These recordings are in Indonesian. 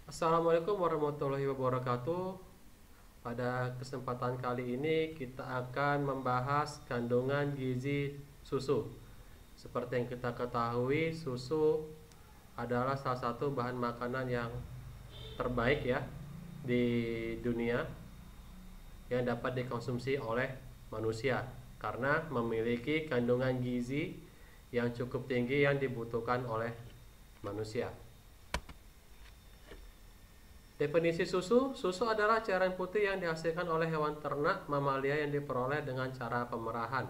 Assalamualaikum warahmatullahi wabarakatuh. Pada kesempatan kali ini kita akan membahas kandungan gizi susu. Seperti yang kita ketahui, susu adalah salah satu bahan makanan yang terbaik ya di dunia yang dapat dikonsumsi oleh manusia karena memiliki kandungan gizi yang cukup tinggi yang dibutuhkan oleh manusia. Definisi susu, susu adalah cairan putih yang dihasilkan oleh hewan ternak mamalia yang diperoleh dengan cara pemerahan.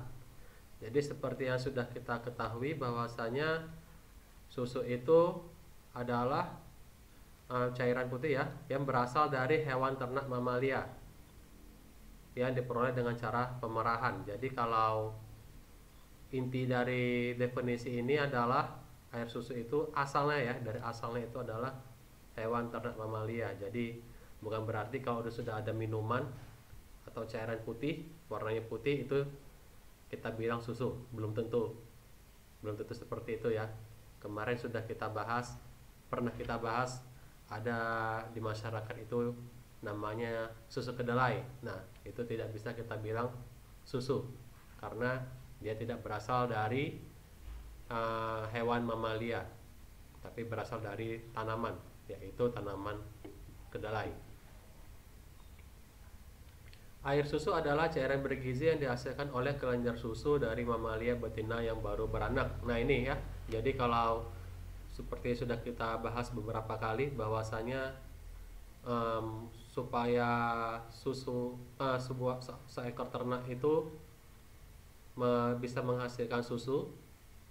Jadi seperti yang sudah kita ketahui bahwasanya susu itu adalah cairan putih ya yang berasal dari hewan ternak mamalia yang diperoleh dengan cara pemerahan. Jadi kalau inti dari definisi ini adalah air susu itu asalnya ya, dari asalnya itu adalah hewan ternak mamalia. Jadi bukan berarti kalau sudah ada minuman atau cairan putih warnanya putih itu kita bilang susu, belum tentu seperti itu ya. Kemarin sudah kita bahas, pernah kita bahas ada di masyarakat itu namanya susu kedelai. Nah itu tidak bisa kita bilang susu karena dia tidak berasal dari hewan mamalia tapi berasal dari tanaman, yaitu tanaman kedelai. Air susu adalah cairan bergizi yang dihasilkan oleh kelenjar susu dari mamalia betina yang baru beranak. Nah ini ya, jadi kalau seperti sudah kita bahas beberapa kali bahwasanya supaya susu seekor ternak itu bisa menghasilkan susu,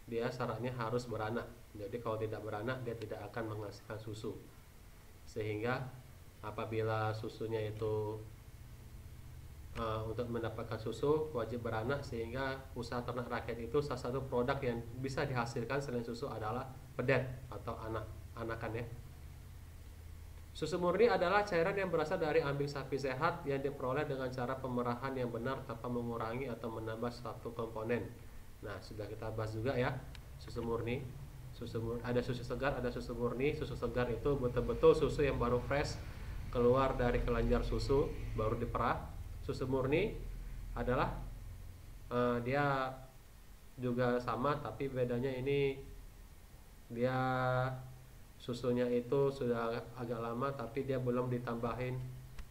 dia syaratnya harus beranak. Jadi kalau tidak beranak dia tidak akan menghasilkan susu. Sehingga apabila susunya itu untuk mendapatkan susu wajib beranak, sehingga usaha ternak rakyat itu salah satu produk yang bisa dihasilkan selain susu adalah pedet atau anakan ya. Susu murni adalah cairan yang berasal dari ambing sapi sehat yang diperoleh dengan cara pemerahan yang benar tanpa mengurangi atau menambah suatu komponen. Nah, sudah kita bahas juga ya, susu murni. Ada susu segar, ada susu murni. Susu segar itu betul-betul susu yang baru fresh keluar dari kelenjar susu, baru diperah. Susu murni adalah dia juga sama, tapi bedanya ini dia susunya itu sudah agak lama tapi dia belum ditambahin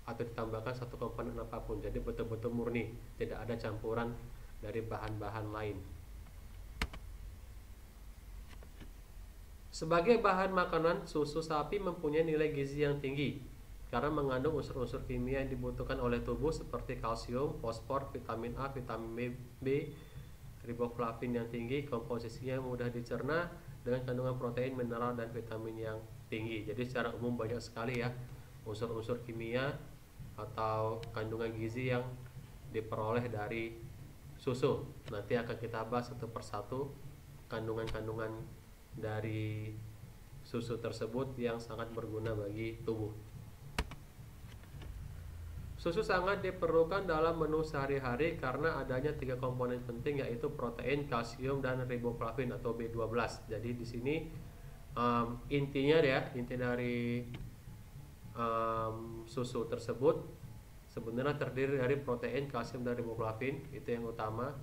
atau ditambahkan satu komponen apapun. Jadi betul-betul murni, tidak ada campuran dari bahan-bahan lain. Sebagai bahan makanan, susu sapi mempunyai nilai gizi yang tinggi karena mengandung unsur-unsur kimia yang dibutuhkan oleh tubuh seperti kalsium, fosfor, vitamin A, vitamin B, riboflavin yang tinggi, komposisinya mudah dicerna dengan kandungan protein, mineral, dan vitamin yang tinggi. Jadi secara umum banyak sekali ya unsur-unsur kimia atau kandungan gizi yang diperoleh dari susu. Nanti akan kita bahas satu persatu kandungan-kandungan dari susu tersebut yang sangat berguna bagi tubuh. Susu sangat diperlukan dalam menu sehari-hari karena adanya 3 komponen penting, yaitu protein, kalsium, dan riboflavin atau B12. Jadi di sini intinya ya, inti dari susu tersebut sebenarnya terdiri dari protein, kalsium, dan riboflavin. Itu yang utama.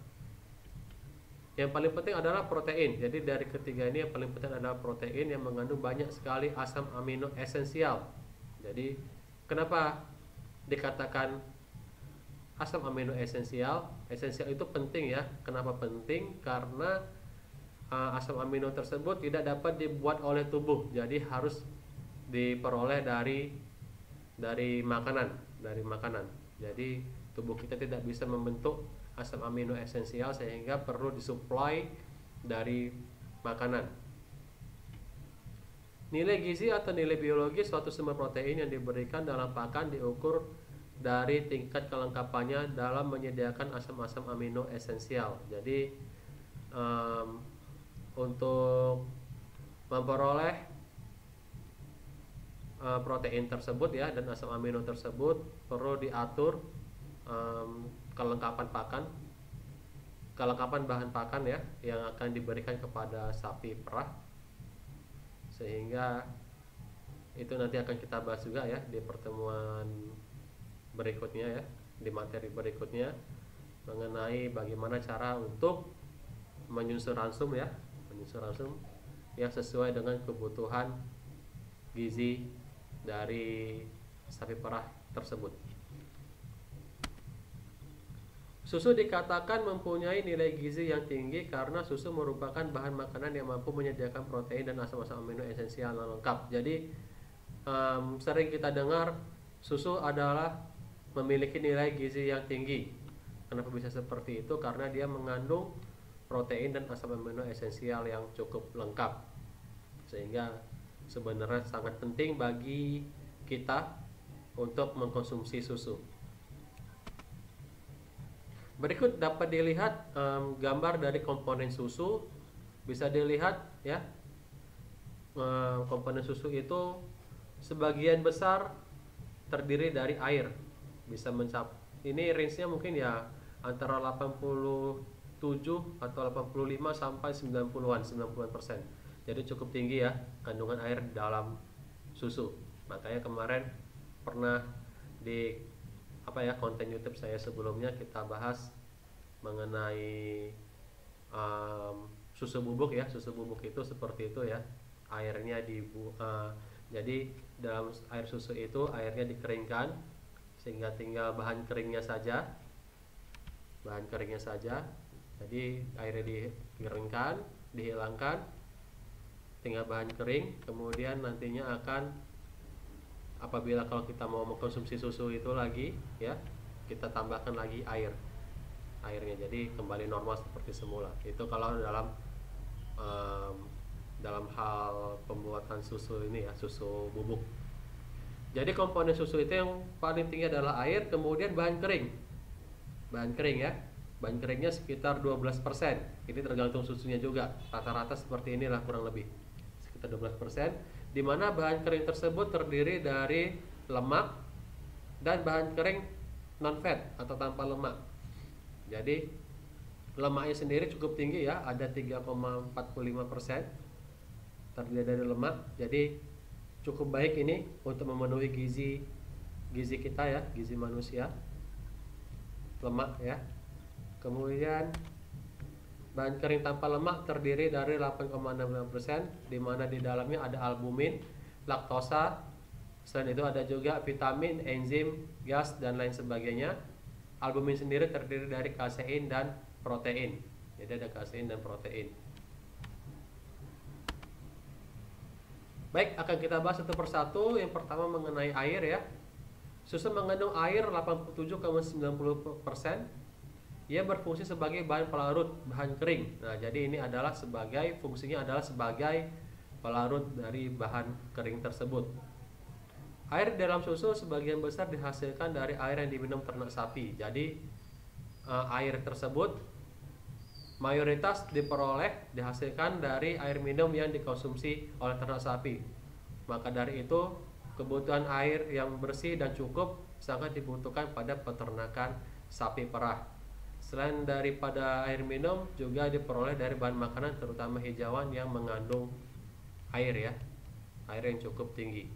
Yang paling penting adalah protein. Jadi dari ketiga ini yang paling penting adalah protein yang mengandung banyak sekali asam amino esensial. Jadi kenapa dikatakan asam amino esensial? Esensial itu penting ya. Kenapa penting? Karena asam amino tersebut tidak dapat dibuat oleh tubuh. Jadi harus diperoleh dari makanan. Jadi tubuh kita tidak bisa membentuk asam amino esensial sehingga perlu disuplai dari makanan. Nilai gizi atau nilai biologis suatu sumber protein yang diberikan dalam pakan diukur dari tingkat kelengkapannya dalam menyediakan asam-asam amino esensial. Jadi untuk memperoleh protein tersebut ya dan asam amino tersebut perlu diatur kelengkapan bahan pakan ya yang akan diberikan kepada sapi perah, sehingga Itu nanti akan kita bahas juga ya di pertemuan berikutnya ya, di materi berikutnya, mengenai bagaimana cara untuk menyusun ransum ya, menyusun ransum yang sesuai dengan kebutuhan gizi dari sapi perah tersebut. Susu dikatakan mempunyai nilai gizi yang tinggi karena susu merupakan bahan makanan yang mampu menyediakan protein dan asam-asam amino esensial yang lengkap. Jadi sering kita dengar susu adalah memiliki nilai gizi yang tinggi. Kenapa bisa seperti itu? Karena dia mengandung protein dan asam amino esensial yang cukup lengkap, sehingga sebenarnya sangat penting bagi kita untuk mengkonsumsi susu. Berikut dapat dilihat gambar dari komponen susu. Bisa dilihat ya, komponen susu itu sebagian besar terdiri dari air. Bisa mencapai, ini range-nya mungkin ya antara 87 atau 85 sampai 90-an, 90%. Jadi cukup tinggi ya kandungan air dalam susu. Makanya kemarin pernah di konten YouTube saya sebelumnya kita bahas mengenai susu bubuk ya. Susu bubuk itu seperti itu ya. Airnya jadi dalam air susu itu airnya dikeringkan sehingga tinggal bahan keringnya saja. Bahan keringnya saja. Jadi airnya dikeringkan, dihilangkan, tinggal bahan kering. Kemudian nantinya akan, apabila kalau kita mau mengkonsumsi susu itu lagi ya, kita tambahkan lagi airnya, jadi kembali normal seperti semula. Itu kalau dalam hal pembuatan susu ini ya, susu bubuk. Jadi komponen susu itu yang paling tinggi adalah air, kemudian bahan kering ya. Bahan keringnya sekitar 12%. Ini tergantung susunya juga, rata-rata seperti inilah kurang lebih, sekitar 12%, di mana bahan kering tersebut terdiri dari lemak dan bahan kering non-fat atau tanpa lemak. Jadi lemaknya sendiri cukup tinggi ya, ada 3,45% terdiri dari lemak. Jadi cukup baik ini untuk memenuhi gizi kita ya, gizi manusia, lemak ya. Kemudian bahan kering tanpa lemak terdiri dari 8,65%, di mana di dalamnya ada albumin, laktosa. Selain itu ada juga vitamin, enzim, gas dan lain sebagainya. Albumin sendiri terdiri dari kasein dan protein. Jadi ada kasein dan protein. Baik, akan kita bahas satu persatu. Yang pertama mengenai air ya. Susu mengandung air 87,90%. Ia berfungsi sebagai bahan pelarut bahan kering. Nah, jadi ini adalah fungsinya adalah sebagai pelarut dari bahan kering tersebut. Air dalam susu sebagian besar dihasilkan dari air yang diminum ternak sapi. Jadi air tersebut mayoritas dihasilkan dari air minum yang dikonsumsi oleh ternak sapi. Maka dari itu kebutuhan air yang bersih dan cukup sangat dibutuhkan pada peternakan sapi perah. Selain daripada air minum, juga diperoleh dari bahan makanan terutama hijauan yang mengandung air ya, air yang cukup tinggi.